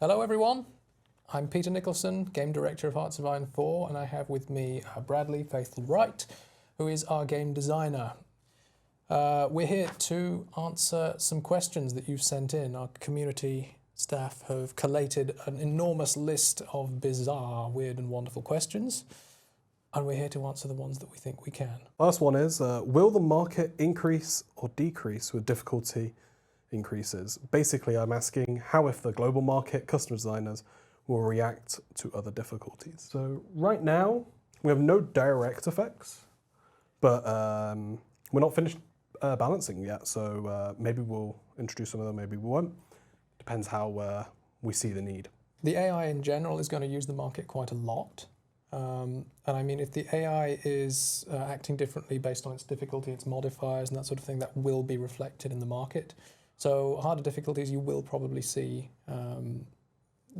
Hello everyone, I'm Peter Nicholson, Game Director of Hearts of Iron 4, and I have with me Bradley Faithful Wright, who is our game designer. We're here to answer some questions that you've sent in. Our community staff have collated an enormous list of bizarre, weird and wonderful questions, and we're here to answer the ones that we think we can. Last one is, will the market increase or decrease with difficulty increases? Basically, I'm asking how, if the global market, custom designers will react to other difficulties. So right now, we have no direct effects, but we're not finished balancing yet. So maybe we'll introduce some of them, maybe we won't. Depends how we see the need. The AI in general is going to use the market quite a lot. And I mean, if the AI is acting differently based on its difficulty, its modifiers and that sort of thing, that will be reflected in the market. So harder difficulties, you will probably see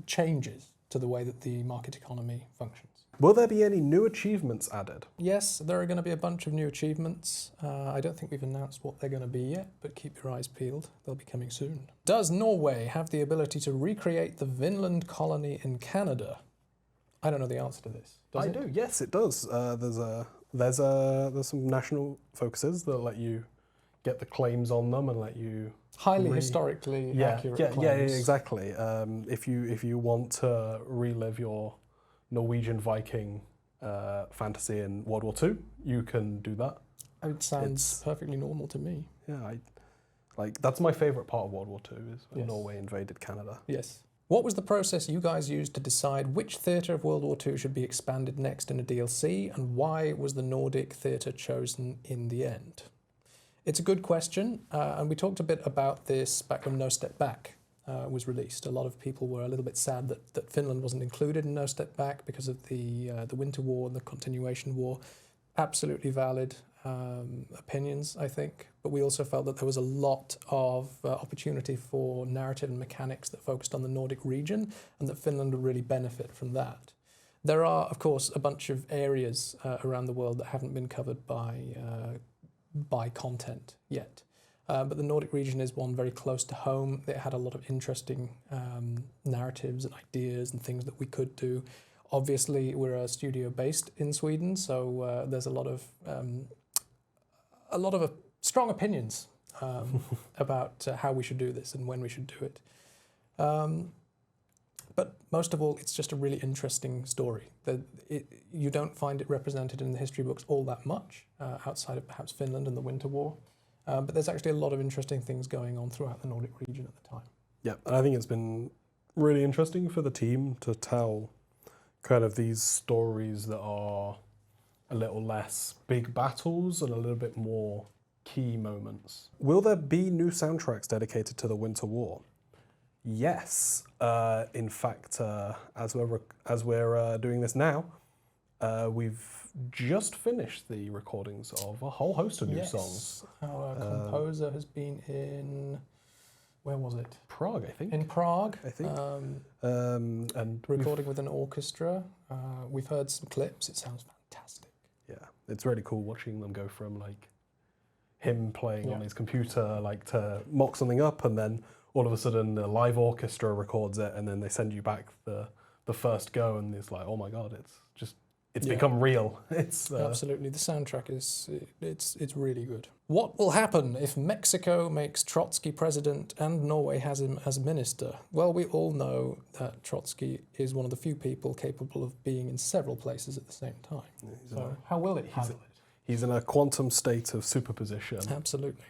changes to the way that the market economy functions. Will there be any new achievements added? Yes, there are going to be a bunch of new achievements. I don't think we've announced what they're going to be yet, but keep your eyes peeled. They'll be coming soon. Does Norway have the ability to recreate the Finland colony in Canada? I don't know the answer to this. Does it? I do. Yes, it does. There's some national focuses that let you get the claims on them and let you highly historically accurate claims. Yeah, exactly. If you want to relive your Norwegian Viking fantasy in World War II, you can do that. It sounds perfectly normal to me. Yeah, that's my favourite part of World War II is when Norway invaded Canada. Yes. What was the process you guys used to decide which theatre of World War II should be expanded next in a DLC, and why was the Nordic theatre chosen in the end? It's a good question, and we talked a bit about this back when No Step Back was released. A lot of people were a little bit sad that Finland wasn't included in No Step Back because of the Winter War and the Continuation War. Absolutely valid opinions, I think, but we also felt that there was a lot of opportunity for narrative and mechanics that focused on the Nordic region, and that Finland would really benefit from that. There are, of course, a bunch of areas around the world that haven't been covered by content yet. But the Nordic region is one very close to home. It had a lot of interesting narratives and ideas and things that we could do. Obviously, we're a studio based in Sweden, so there's a lot of strong opinions about how we should do this and when we should do it. But most of all, it's just a really interesting story. You don't find it represented in the history books all that much, outside of perhaps Finland and the Winter War. But there's actually a lot of interesting things going on throughout the Nordic region at the time. Yeah, and I think it's been really interesting for the team to tell kind of these stories that are a little less big battles and a little bit more key moments. Will there be new soundtracks dedicated to the Winter War? Yes. In fact, as we're doing this now, we've just finished the recordings of a whole host of new songs. Our composer has been in, where was it? Prague, I think. In Prague, I think. And recording with an orchestra. We've heard some clips. It sounds fantastic. Yeah, it's really cool watching them go from like him playing on his computer, like to mock something up, and then all of a sudden the live orchestra records it, and then they send you back the first go, and it's like, oh my god, it's become real. It's absolutely, the soundtrack it's really good. What will happen if Mexico makes Trotsky president and Norway has him as minister? Well, we all know that Trotsky is one of the few people capable of being in several places at the same time. So how will it handle it? He's in a quantum state of superposition. Absolutely.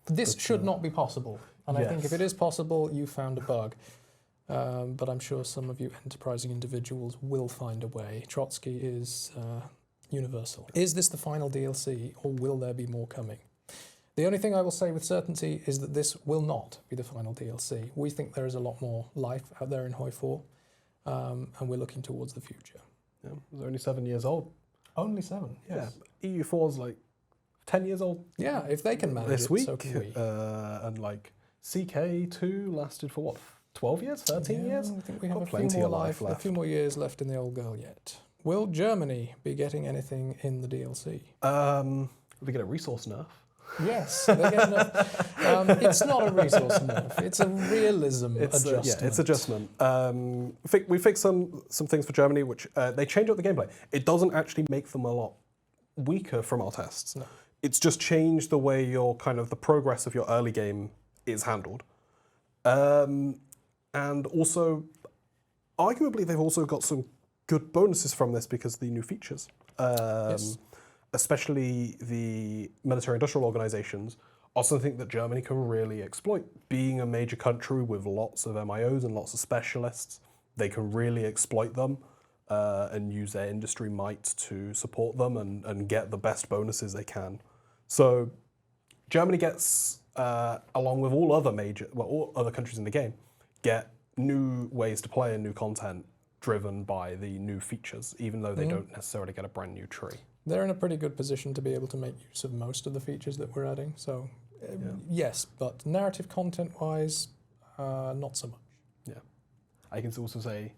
This should not be possible, and I think if it is possible, you found a bug. But I'm sure some of you enterprising individuals will find a way. Trotsky is universal. Is this the final DLC, or will there be more coming? The only thing I will say with certainty is that this will not be the final DLC. We think there is a lot more life out there in Hoi 4, and we're looking towards the future. Yeah, it was only 7 years old. Only 7, yes. Yeah, EU4's like 10 years old. Yeah, if they can manage this it, week, so can we. And like CK2 lasted for what, 12 years, 13 years? I think we have a few more years left in the old girl yet. Will Germany be getting anything in the DLC? We get a resource nerf. Yes, they get enough. It's not a resource nerf, it's a realism adjustment. Yeah, it's adjustment. We fixed some things for Germany, which they change up the gameplay. It doesn't actually make them a lot weaker from our tests. No. It's just changed the way your kind of the progress of your early game is handled. And also, arguably, they've also got some good bonuses from this because of the new features. Yes. Especially the military industrial organizations are something that Germany can really exploit. Being a major country with lots of MIOs and lots of specialists, they can really exploit them and use their industry might to support them and get the best bonuses they can. So Germany gets, along with all other countries in the game, get new ways to play and new content driven by the new features, even though they don't necessarily get a brand new tree. They're in a pretty good position to be able to make use of most of the features that we're adding. So, yes, but narrative content-wise, not so much. Yeah. I can also say,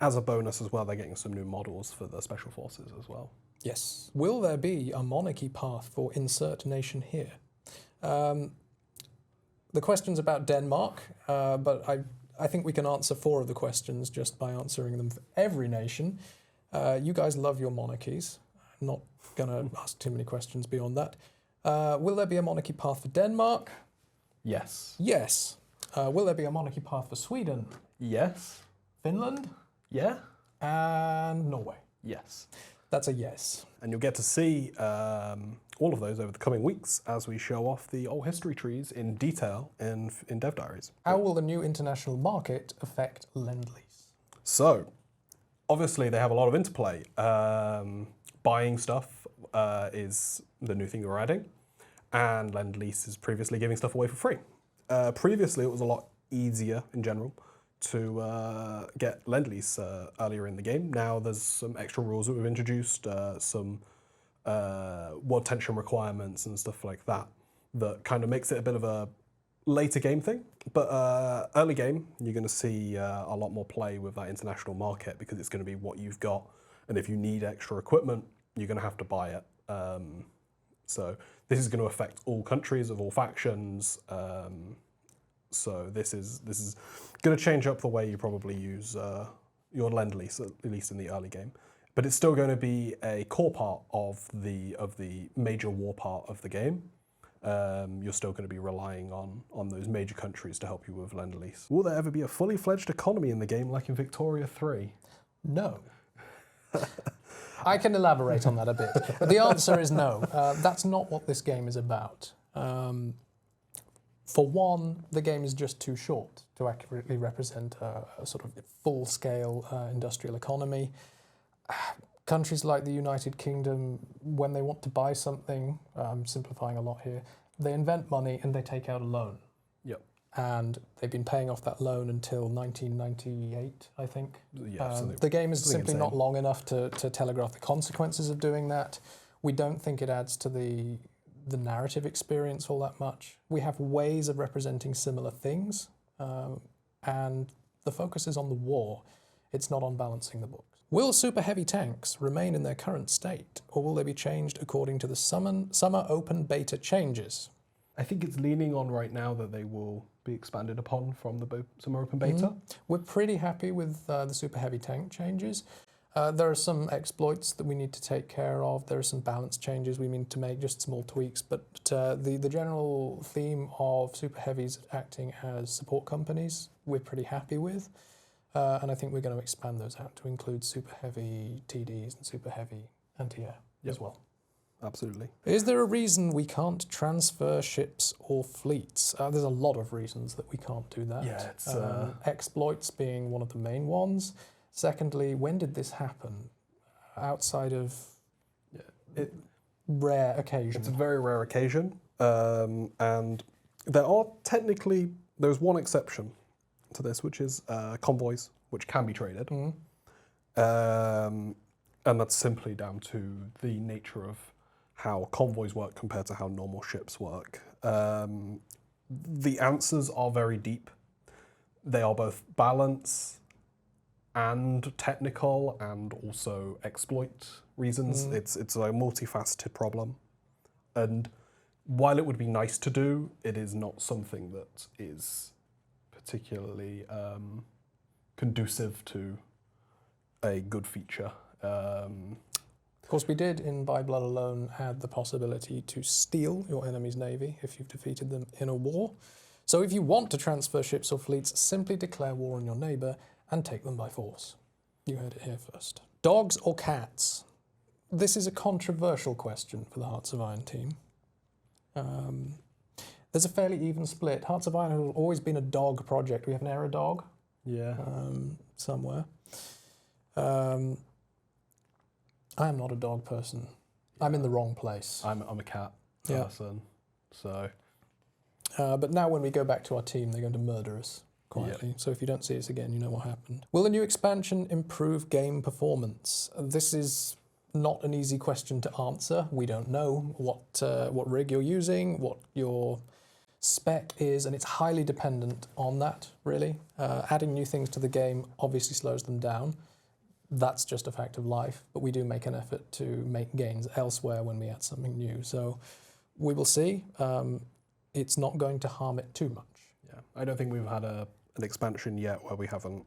as a bonus as well, they're getting some new models for the special forces as well. Yes. Will there be a monarchy path for insert nation here? The question's about Denmark, but I think we can answer 4 of the questions just by answering them for every nation. You guys love your monarchies. Not going to ask too many questions beyond that. Will there be a monarchy path for Denmark? Yes. Yes. Will there be a monarchy path for Sweden? Yes. Finland? Yeah. And Norway? Yes. That's a yes. And you'll get to see all of those over the coming weeks as we show off the old history trees in detail in dev diaries. How will the new international market affect Lend-Lease? So, obviously they have a lot of interplay. Buying stuff is the new thing we're adding, and Lend-Lease is previously giving stuff away for free. Previously, it was a lot easier in general to get Lend-Lease earlier in the game. Now there's some extra rules that we've introduced, some world tension requirements and stuff like that, that kind of makes it a bit of a later game thing. But early game, you're going to see a lot more play with that international market because it's going to be what you've got. And if you need extra equipment, you're going to have to buy it. So this is going to affect all countries of all factions. So this is going to change up the way you probably use your Lend-Lease, at least in the early game. But it's still going to be a core part of the major war part of the game. You're still going to be relying on those major countries to help you with Lend-Lease. Will there ever be a fully fledged economy in the game like in Victoria 3? No. I can elaborate on that a bit. The answer is no. That's not what this game is about. For one, the game is just too short to accurately represent a sort of full-scale industrial economy. Countries like the United Kingdom, when they want to buy something, I'm simplifying a lot here, they invent money and they take out a loan. Yep. And they've been paying off that loan until 1998, I think. Yeah, the game is simply insane. not long enough to telegraph the consequences of doing that. We don't think it adds to the narrative experience all that much. We have ways of representing similar things, and the focus is on the war. It's not on balancing the books. Will super heavy tanks remain in their current state, or will they be changed according to the summer open beta changes? I think it's leaning on right now that they will be expanded upon from the summer open beta. We're pretty happy with the super heavy tank changes. There are some exploits that we need to take care of. There are some balance changes we need to make, just small tweaks. But the general theme of super heavies acting as support companies, we're pretty happy with. And I think we're going to expand those out to include super heavy TDs and super heavy anti-air as well. Absolutely. Is there a reason we can't transfer ships or fleets? There's a lot of reasons that we can't do that. Yeah, it's exploits being one of the main ones. Secondly, when did this happen? Outside of rare occasion. It's a very rare occasion, and there's one exception to this, which is convoys, which can be traded, and that's simply down to the nature of how convoys work compared to how normal ships work. The answers are very deep. They are both balance and technical and also exploit reasons. It's a multifaceted problem. And while it would be nice to do, it is not something that is particularly conducive to a good feature. Of course, we did in By Blood Alone add the possibility to steal your enemy's navy if you've defeated them in a war. So if you want to transfer ships or fleets, simply declare war on your neighbour and take them by force. You heard it here first. Dogs or cats? This is a controversial question for the Hearts of Iron team. There's a fairly even split. Hearts of Iron has always been a dog project. We have an error dog somewhere. I am not a dog person. I'm in the wrong place. I'm a cat person, so. But now when we go back to our team, they're going to murder us quietly. Yeah. So if you don't see us again, you know what happened. Will the new expansion improve game performance? This is not an easy question to answer. We don't know what rig you're using, what your spec is, and it's highly dependent on that, really. Adding new things to the game obviously slows them down. That's just a fact of life, but we do make an effort to make gains elsewhere when we add something new. So we will see. It's not going to harm it too much. Yeah, I don't think we've had an expansion yet where we haven't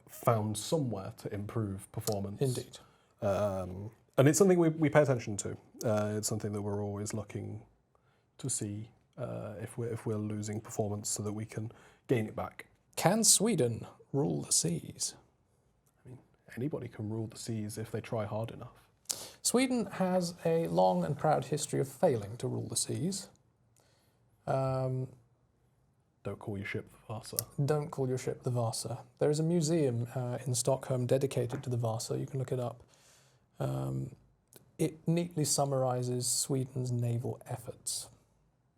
found somewhere to improve performance. Indeed. And it's something we pay attention to. It's something that we're always looking to see if we're losing performance so that we can gain it back. Can Sweden rule the seas? I mean, anybody can rule the seas if they try hard enough. Sweden has a long and proud history of failing to rule the seas. Don't call your ship the Vasa. Don't call your ship the Vasa. There is a museum in Stockholm dedicated to the Vasa. You can look it up. It neatly summarises Sweden's naval efforts.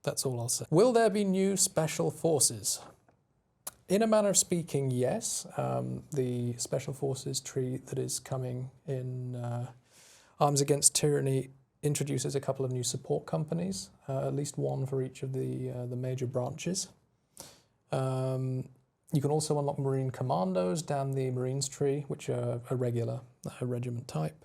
That's all I'll say. Will there be new special forces? In a manner of speaking, yes. The special forces tree that is coming in Arms Against Tyranny introduces a couple of new support companies, at least one for each of the major branches. You can also unlock Marine Commandos down the Marines tree, which are a regular regiment type.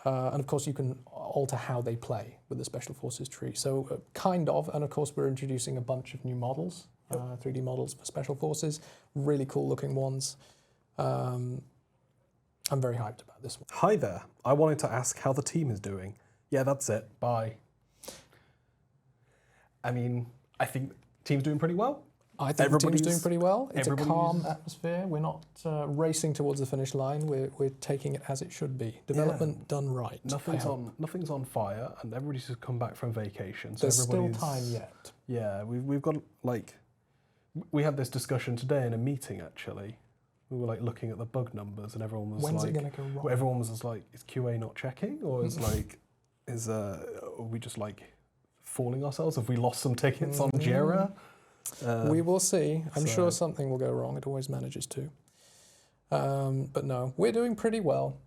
And of course you can alter how they play with the Special Forces tree. So kind of, and of course we're introducing a bunch of new models, 3D models for Special Forces, really cool looking ones. I'm very hyped about this one. Hi there, I wanted to ask how the team is doing. Yeah, that's it, bye. I mean, I think the team's doing pretty well. I think the team's doing pretty well. It's a calm atmosphere. We're not racing towards the finish line. We're taking it as it should be. Development done right. Nothing's on fire, and everybody's just come back from vacation. So there's still time yet. Yeah, we've got we had this discussion today in a meeting actually. We were looking at the bug numbers, and everyone was When's it going to go wrong? Everyone was just like, is QA not checking, or are we just fooling ourselves? Have we lost some tickets on Jira? We will see. I'm sure something will go wrong. It always manages to. But no, we're doing pretty well.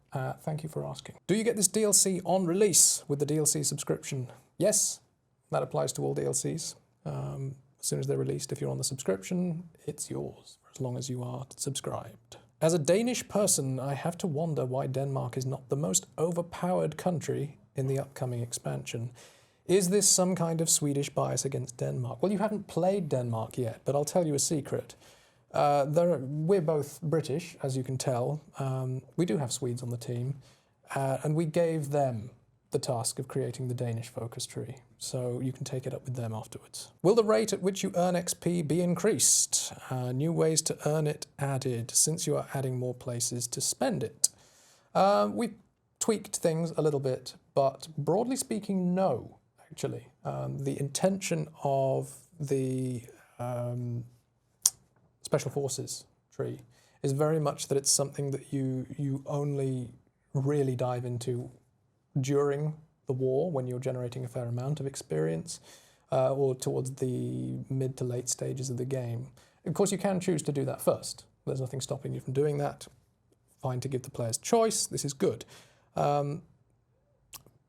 Thank you for asking. Do you get this DLC on release with the DLC subscription? Yes, that applies to all DLCs. As soon as they're released, if you're on the subscription, it's yours for as long as you are subscribed. As a Danish person, I have to wonder why Denmark is not the most overpowered country in the upcoming expansion. Is this some kind of Swedish bias against Denmark? Well, you haven't played Denmark yet, but I'll tell you a secret. We're both British, as you can tell. We do have Swedes on the team, and we gave them the task of creating the Danish focus tree, so you can take it up with them afterwards. Will the rate at which you earn XP be increased? New ways to earn it added, since you are adding more places to spend it. We've tweaked things a little bit, but broadly speaking, no. Actually, the intention of the Special Forces tree is very much that it's something that you only really dive into during the war when you're generating a fair amount of experience or towards the mid to late stages of the game. Of course, you can choose to do that first. There's nothing stopping you from doing that. Fine to give the players choice. This is good.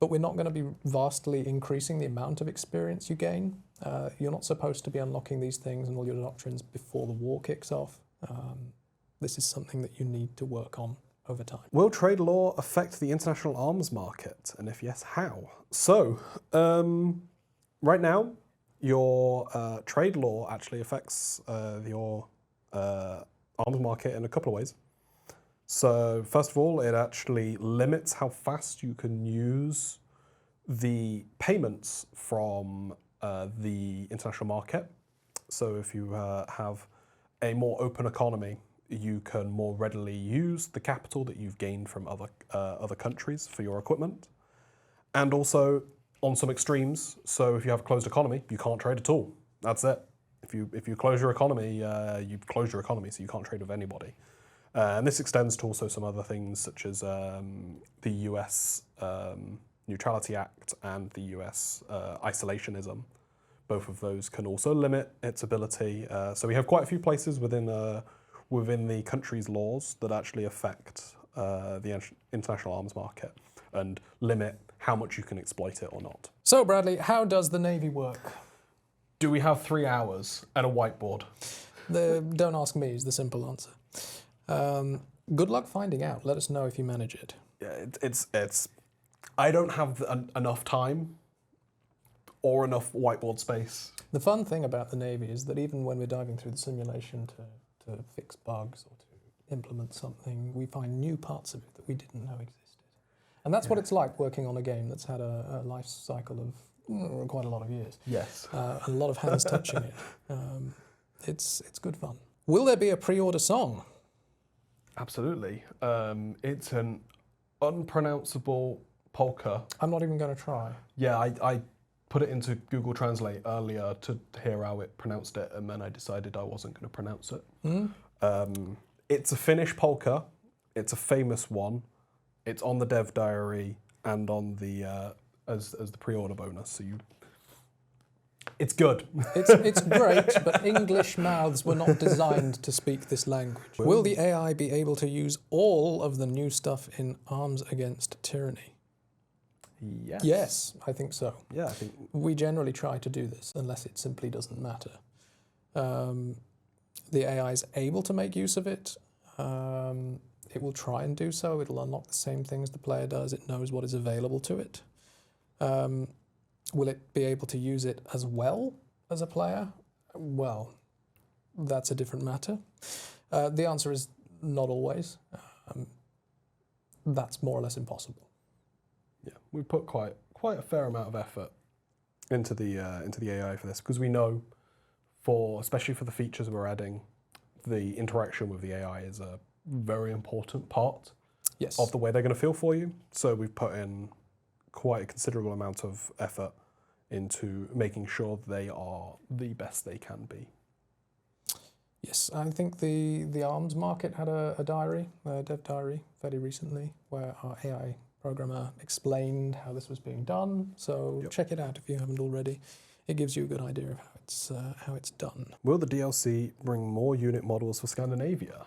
But we're not going to be vastly increasing the amount of experience you gain. You're not supposed to be unlocking these things and all your doctrines before the war kicks off. This is something that you need to work on over time. Will trade law affect the international arms market? And if yes, how? So, right now, your trade law actually affects your arms market in a couple of ways. So, first of all, it actually limits how fast you can use the payments from the international market. So, if you have a more open economy, you can more readily use the capital that you've gained from other countries for your equipment. And also on some extremes, so if you have a closed economy, you can't trade at all. That's it. If you close your economy, you've closed your economy, so you can't trade with anybody. And this extends to also some other things such as the US Neutrality Act and the US isolationism. Both of those can also limit its ability. So we have quite a few places within the country's laws that actually affect the international arms market and limit how much you can exploit it or not. So Bradley, how does the Navy work? Do we have 3 hours and a whiteboard? Don't ask me is the simple answer. Good luck finding out. Let us know if you manage it. Yeah, it's. I don't have enough time or enough whiteboard space. The fun thing about the Navy is that even when we're diving through the simulation to fix bugs or to implement something, we find new parts of it that we didn't know existed. And that's what it's like working on a game that's had a life cycle of quite a lot of years. Yes. And a lot of hands touching it. It's good fun. Will there be a pre-order song? Absolutely. It's an unpronounceable polka. I'm not even going to try. Yeah, I put it into Google Translate earlier to hear how it pronounced it, and then I decided I wasn't going to pronounce it. It's a Finnish polka. It's a famous one. It's on the dev diary and on the as the pre-order bonus. So it's good. It's great, but English mouths were not designed to speak this language. Will the AI be able to use all of the new stuff in Arms Against Tyranny? Yes. Yes, I think so. Yeah, I think we generally try to do this unless it simply doesn't matter. The AI is able to make use of it. It will try and do so. It'll unlock the same things the player does. It knows what is available to it. Will it be able to use it as well as a player? Well, that's a different matter. The answer is not always. That's more or less impossible. Yeah, we put quite a fair amount of effort into the AI for this because we know, especially for the features we're adding, the interaction with the AI is a very important part of the way they're going to feel for you. So we've put in quite a considerable amount of effort into making sure they are the best they can be. Yes, I think the arms market had a dev diary, fairly recently, where our AI programmer explained how this was being done. So check it out if you haven't already. It gives you a good idea of how it's done. Will the DLC bring more unit models for Scandinavia?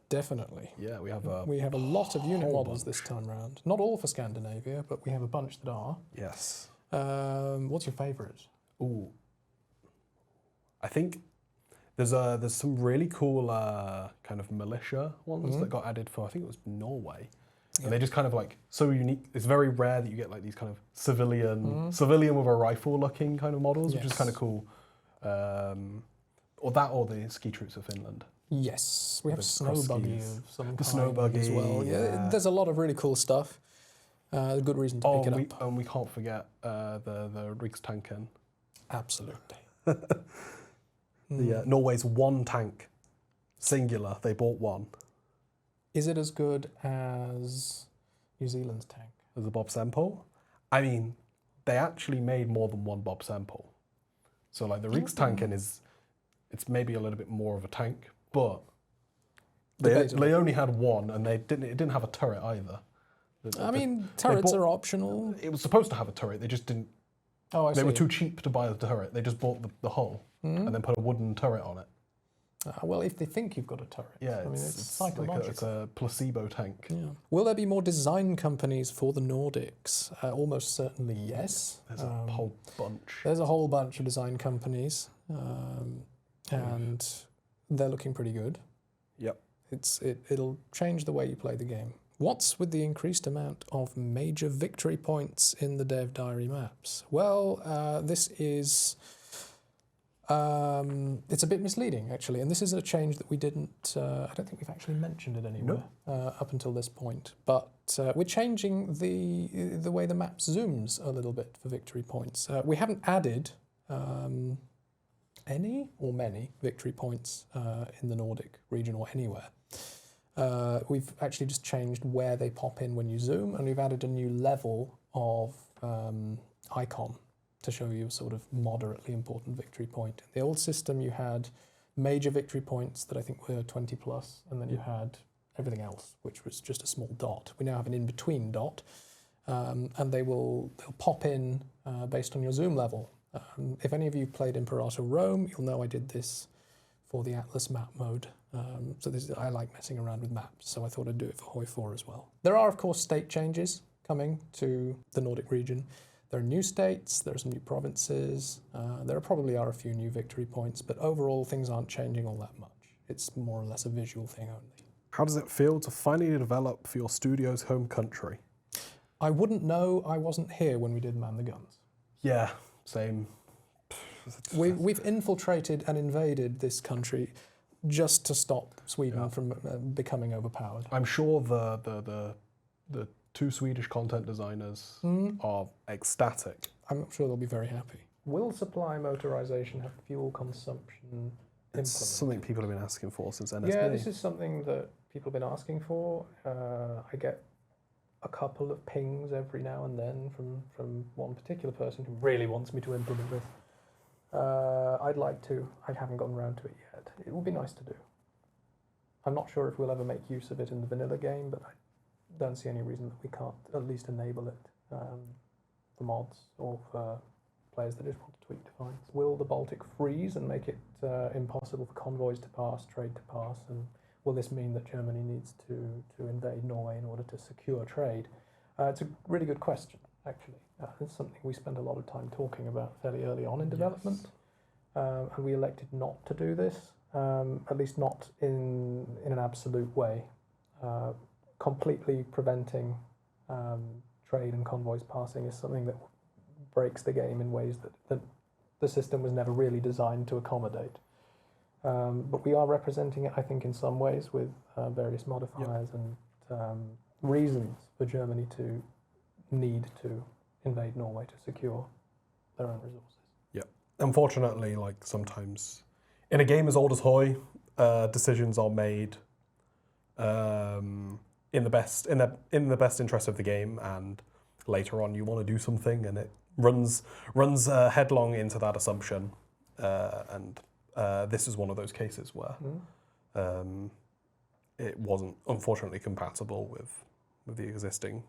Definitely. Yeah, we have a lot of unit models this time round. Not all for Scandinavia, but we have a bunch that are. Yes. What's your favourite? Ooh, I think there's some really cool kind of militia ones that got added for, I think it was Norway. And they just kind of like so unique. It's very rare that you get like these kind of civilian with a rifle looking kind of models, which is kind of cool. Or the ski troops of Finland. Yes, we have a snow buggy of some kind snow buggy as well. Yeah, there's a lot of really cool stuff. A good reason to pick it up. And we can't forget the Rikstanken. Absolutely. Norway's one tank, singular. They bought one. Is it as good as New Zealand's tank? As a Bob Semple? I mean, they actually made more than one Bob Semple. So like the Rikstanken it's maybe a little bit more of a tank, but they only had one, and it didn't have a turret either. Turrets are optional. It was supposed to have a turret. They just didn't. Oh, I see. They were too cheap to buy the turret. They just bought the hull and then put a wooden turret on it. Well, if they think you've got a turret. Yeah, it's psychological. Like it's a placebo tank. Yeah. Will there be more design companies for the Nordics? Almost certainly yes. There's a whole bunch. There's a whole bunch of design companies, and they're looking pretty good. Yep. It'll change the way you play the game. What's with the increased amount of major victory points in the dev diary maps? Well, this is... it's a bit misleading, actually, and this is a change that we didn't... I don't think we've actually mentioned it anywhere up until this point, but we're changing the way the map zooms a little bit for victory points. We haven't added any or many victory points in the Nordic region or anywhere. We've actually just changed where they pop in when you zoom, and we've added a new level of icon to show you a sort of moderately important victory point. In the old system, you had major victory points that I think were 20 plus, and then you had everything else, which was just a small dot. We now have an in-between dot, and they'll pop in based on your zoom level. If any of you played Imperator Rome, you'll know I did this for the Atlas map mode. I like messing around with maps, so I thought I'd do it for Hoi 4 as well. There are, of course, state changes coming to the Nordic region. There are new states, there are some new provinces, there probably are a few new victory points, but overall things aren't changing all that much. It's more or less a visual thing only. How does it feel to finally develop for your studio's home country? I wouldn't know, I wasn't here when we did Man the Guns. Yeah, same. We've infiltrated and invaded this country just to stop Sweden from becoming overpowered. I'm sure the two Swedish content designers are ecstatic. I'm sure they'll be very happy. Will supply motorization have fuel consumption It's something people have been asking for since NSB. Yeah, this is something that people have been asking for. I get a couple of pings every now and then from one particular person who really wants me to implement this. I'd like to. I haven't gotten around to it yet. It would be nice to do. I'm not sure if we'll ever make use of it in the vanilla game, but I don't see any reason that we can't at least enable it for mods or for players that just want to tweak defines. Will the Baltic freeze and make it impossible for convoys to pass, trade to pass, and will this mean that Germany needs to invade Norway in order to secure trade? It's a really good question, actually. It's something we spent a lot of time talking about fairly early on in development, and we elected not to do this, at least not in an absolute way. Completely preventing trade and convoys passing is something that breaks the game in ways that the system was never really designed to accommodate. But we are representing it, I think, in some ways with various modifiers and reasons for Germany to need to invade Norway to secure their own resources. Yeah. Unfortunately, like sometimes in a game as old as Hoi, decisions are made in the best interest of the game, and later on you want to do something and it runs headlong into that assumption, and this is one of those cases where it wasn't unfortunately compatible with the existing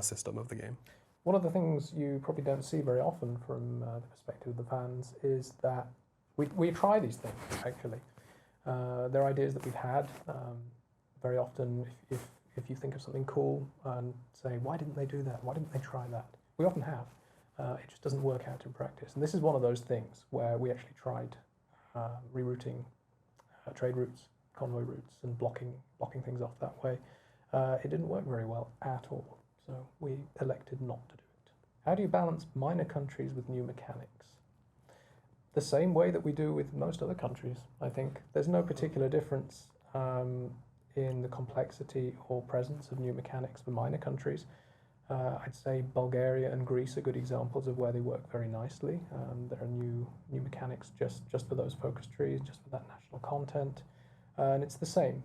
system of the game. One of the things you probably don't see very often from the perspective of the fans is that we try these things, actually. They're ideas that we've had. Very often, if you think of something cool and say, why didn't they do that? Why didn't they try that? We often have. It just doesn't work out in practice. And this is one of those things where we actually tried rerouting trade routes, convoy routes, and blocking things off that way. It didn't work very well at all. So we elected not to do it. How do you balance minor countries with new mechanics? The same way that we do with most other countries, I think. There's no particular difference in the complexity or presence of new mechanics for minor countries. I'd say Bulgaria and Greece are good examples of where they work very nicely. There are new mechanics just for those focus trees, just for that national content. And it's the same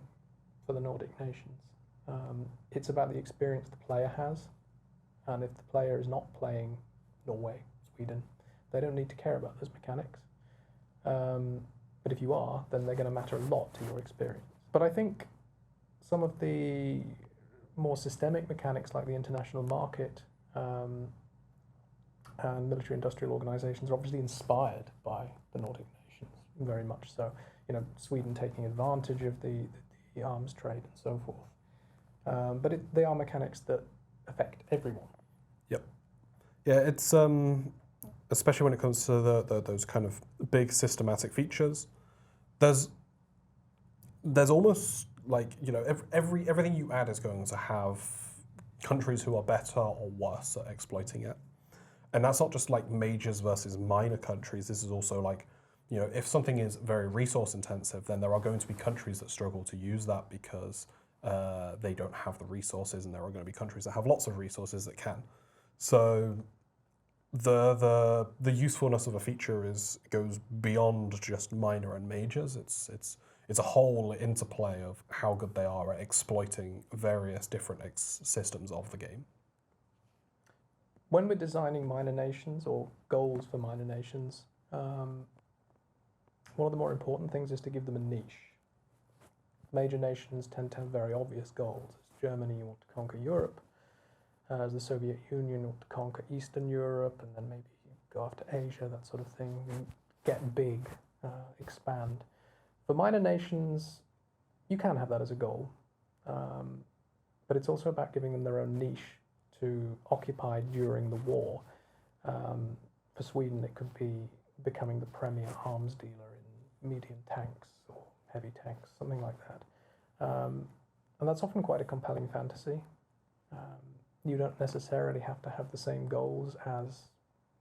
for the Nordic nations. It's about the experience the player has, and if the player is not playing Norway, Sweden, they don't need to care about those mechanics. But if you are, then they're going to matter a lot to your experience. But I think some of the more systemic mechanics like the international market and military-industrial organizations are obviously inspired by the Nordic nations, very much so. You know, Sweden taking advantage of the arms trade and so forth. But they are mechanics that affect everyone. Yep. Yeah, it's especially when it comes to those kind of big systematic features. There's almost like, you know, everything you add is going to have countries who are better or worse at exploiting it. And that's not just like majors versus minor countries. This is also like, you know, if something is very resource intensive, then there are going to be countries that struggle to use that because they don't have the resources, and there are going to be countries that have lots of resources that can. So the usefulness of a feature goes beyond just minor and majors. It's a whole interplay of how good they are at exploiting various different systems of the game. When we're designing minor nations or goals for minor nations, one of the more important things is to give them a niche. Major nations tend to have very obvious goals. As Germany, you want to conquer Europe. As the Soviet Union, you want to conquer Eastern Europe, and then maybe you go after Asia, that sort of thing. You get big, expand. For minor nations, you can have that as a goal, but it's also about giving them their own niche to occupy during the war. For Sweden, it could be becoming the premier arms dealer in medium tanks or heavy tanks, something like that. And that's often quite a compelling fantasy. You don't necessarily have to have the same goals as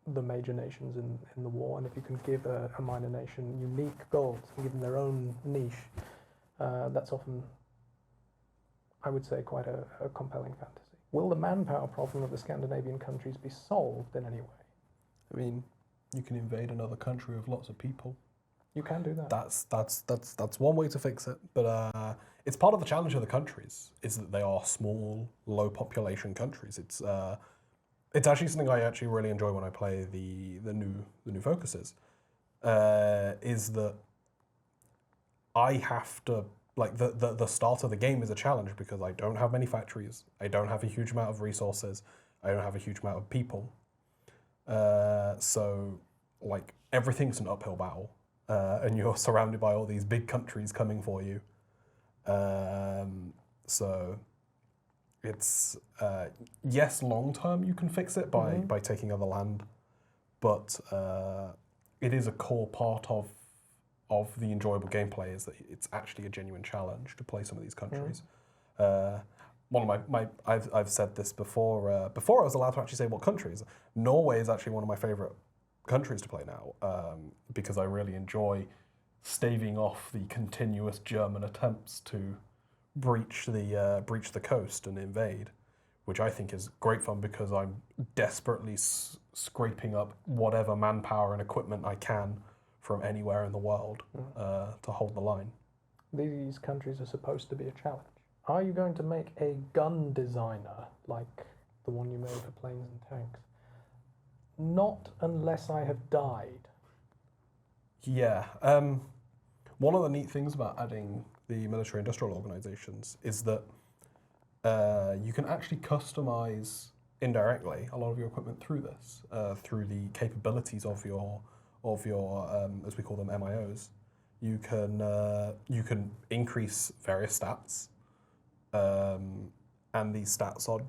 the major nations in the war, and if you can give a minor nation unique goals and give them their own niche, that's often, I would say, quite a compelling fantasy. Will the manpower problem of the Scandinavian countries be solved in any way? I mean, you can invade another country with lots of people. You can do that. That's one way to fix it, but it's part of the challenge of the countries is that they are small, low population countries. It's actually something I actually really enjoy when I play the new focuses. Is that I have to, like, the start of the game is a challenge because I don't have many factories, I don't have a huge amount of resources, I don't have a huge amount of people. So like everything's an uphill battle, and you're surrounded by all these big countries coming for you. So it's yes, long term you can fix it by taking other land, but it is a core part of the enjoyable gameplay is that it's actually a genuine challenge to play some of these countries. One of I've said this before. Before I was allowed to actually say what countries. Norway is actually one of my favorite countries to play now, because I really enjoy staving off the continuous German attempts to breach the coast and invade, which I think is great fun because I'm desperately scraping up whatever manpower and equipment I can from anywhere in the world to hold the line. These countries are supposed to be a challenge. Are you going to make a gun designer like the one you made for planes and tanks? Not unless I have died. Yeah. One of the neat things about adding the military-industrial organizations is that you can actually customize indirectly a lot of your equipment through this, through the capabilities of your as we call them, MIOs. You can increase various stats, and these stats are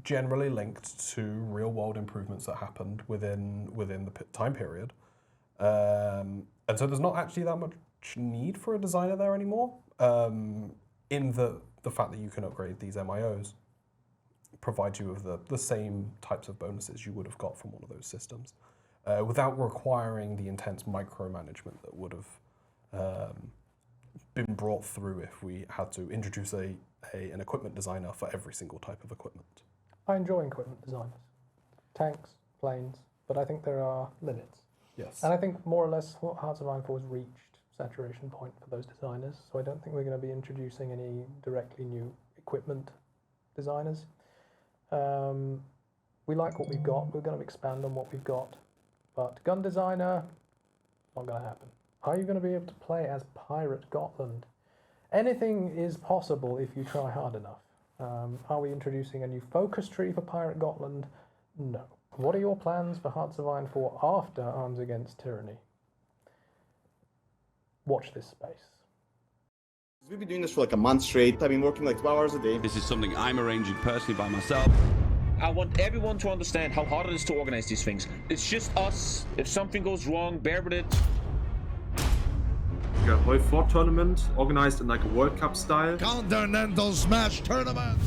generally linked to real-world improvements that happened within the time period. And so there's not actually that much need for a designer there anymore, in the fact that you can upgrade these MIOs, provide you with the same types of bonuses you would have got from one of those systems, without requiring the intense micromanagement that would have been brought through if we had to introduce an equipment designer for every single type of equipment. I enjoy equipment designers. Tanks, planes, but I think there are limits. Yes. And I think more or less Hearts of Iron 4 has reached saturation point for those designers, so I don't think we're going to be introducing any directly new equipment designers. We like what we've got, we're going to expand on what we've got, but gun designer, not going to happen. Are you going to be able to play as Pirate Gotland? Anything is possible if you try hard enough. Are we introducing a new focus tree for Pirate Gotland? No. What are your plans for Hearts of Iron 4 after Arms Against Tyranny? Watch this space. We've been doing this for like a month straight. I've been working like 12 hours a day. This is something I'm arranging personally by myself. I want everyone to understand how hard it is to organize these things. It's just us. If something goes wrong, bear with it. like a Hoi 4 tournament organized in like a World Cup style. Continental Smash Tournament!